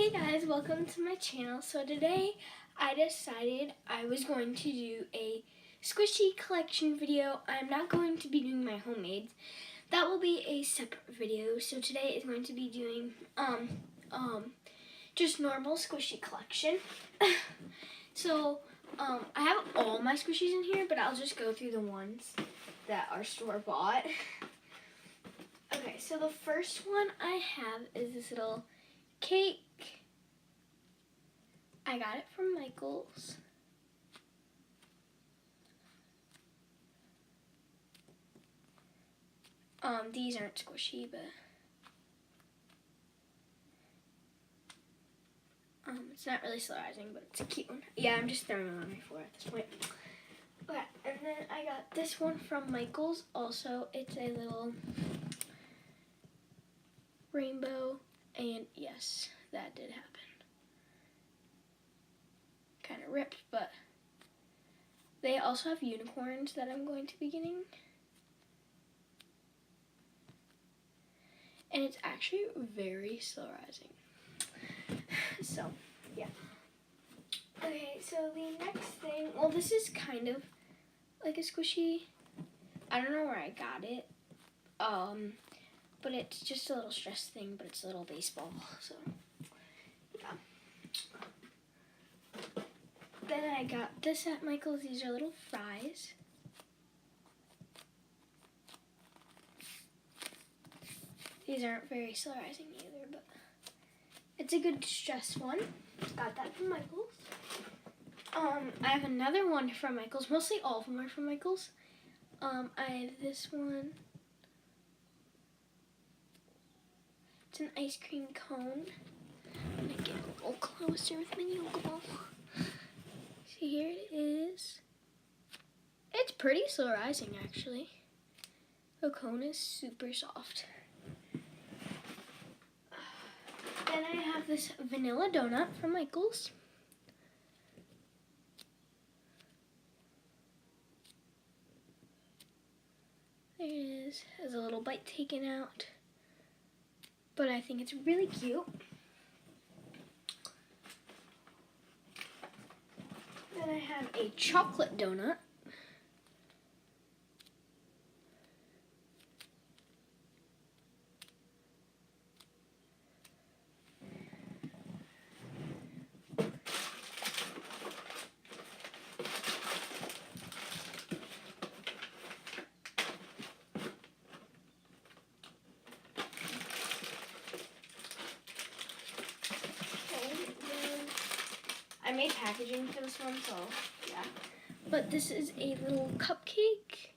Hey guys, welcome to my channel. So today I decided I was going to do a squishy collection video. I'm not going to be doing my homemades. That will be a separate video. So today is going to be doing just normal squishy collection. So I have all my squishies in here, but I'll just go through the ones that are store-bought. Okay, so the first one I have is this little cake. I got it from Michael's. These aren't squishy, but it's not really solarizing, but it's a cute one. Yeah, I'm just throwing it on my floor at this point. Okay, and then I got this one from Michael's. Also, it's a little rainbow, and yes, that did happen. Kind of ripped, but they also have unicorns that I'm going to be getting. And it's actually very solarizing. So, yeah. Okay, so the next thing, well, this is kind of like a squishy. I don't know where I got it. But it's just a little stress thing, but it's a little baseball, so, yeah. Then I got this at Michael's. These are little fries. These aren't very solarizing either, but it's a good stress one. Got that from Michael's. I have another one from Michael's. Mostly all of them are from Michael's. I have this one. It's an ice cream cone. I'm gonna get a little closer with my yoga ball. See, here it is. It's pretty solarizing, actually. The cone is super soft. Then I have this vanilla donut from Michael's. There it is. Has a little bite taken out. But I think it's really cute. Then I have a chocolate donut. I made packaging for this one, so yeah. But this is a little cupcake.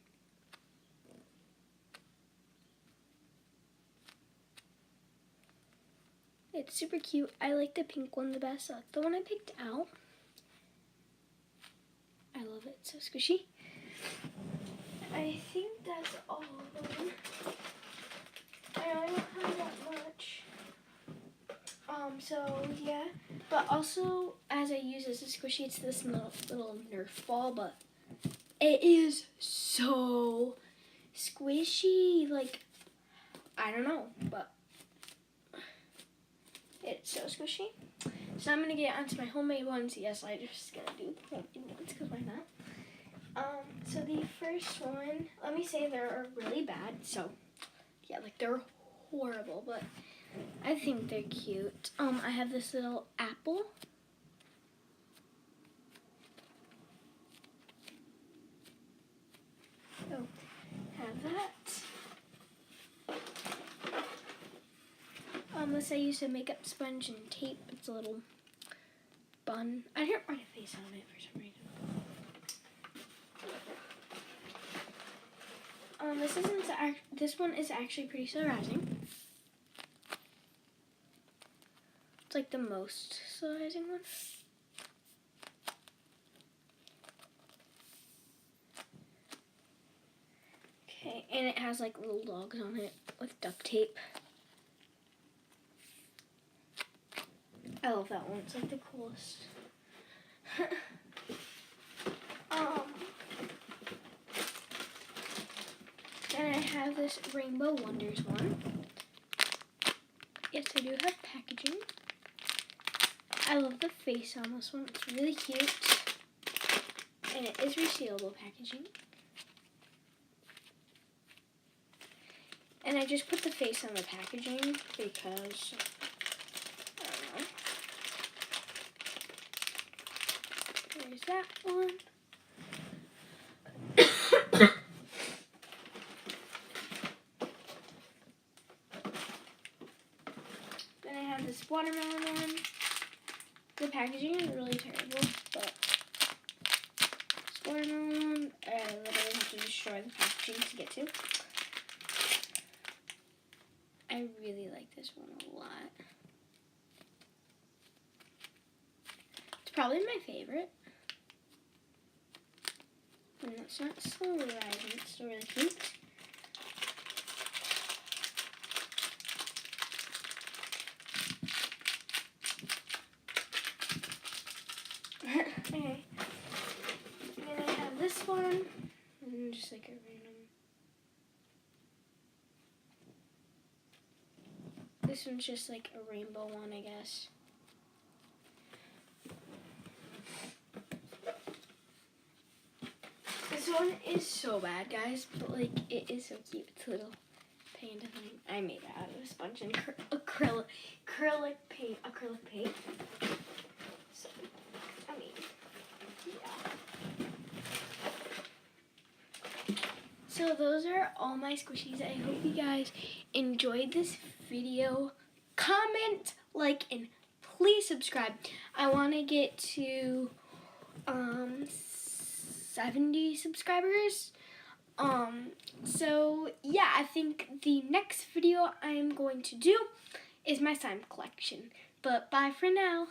It's super cute. I like the pink one the best. That's the one I picked out. I love it. It's so squishy. I think that's all of them. I know I don't have that much. So yeah. But also, as I use this as squishy, it's this little Nerf ball, but it is so squishy. Like, I don't know, but it's so squishy. So I'm going to get onto my homemade ones. Yes, I'm just going to do the homemade ones, because why not? So the first one, let me say they're really bad. So, yeah, like they're horrible, but I think they're cute. I have this little apple. So, have that. This I used a makeup sponge and tape. It's a little bun. I didn't write a face on it for some reason. This one is actually pretty solarizing. It's like the most solarizing one. Okay, and it has like little dogs on it with duct tape. I love that one. It's like the coolest. Then I have this Rainbow Wonders one. Yes, I do have packaging. I love the face on this one. It's really cute. And it is resealable packaging. And I just put the face on the packaging because, I don't know. There's that one. Then I have this watermelon one. The packaging is really terrible, but this watermelon one, I literally have to destroy the packaging to get to. I really like this one a lot. It's probably my favorite. And it's not slow rising, it's still really cute. Okay. And then I have this one, and just like a random. This one's just like a rainbow one, I guess. This one is so bad, guys, but like it is so cute. It's a little panda thing. I made it out of a sponge and acrylic paint. So, I mean, yeah. So those are all my squishies. I hope you guys enjoyed this video. Comment, like, and please subscribe. I want to get to 70 subscribers. So yeah, I think the next video I am going to do is my slime collection. But bye for now.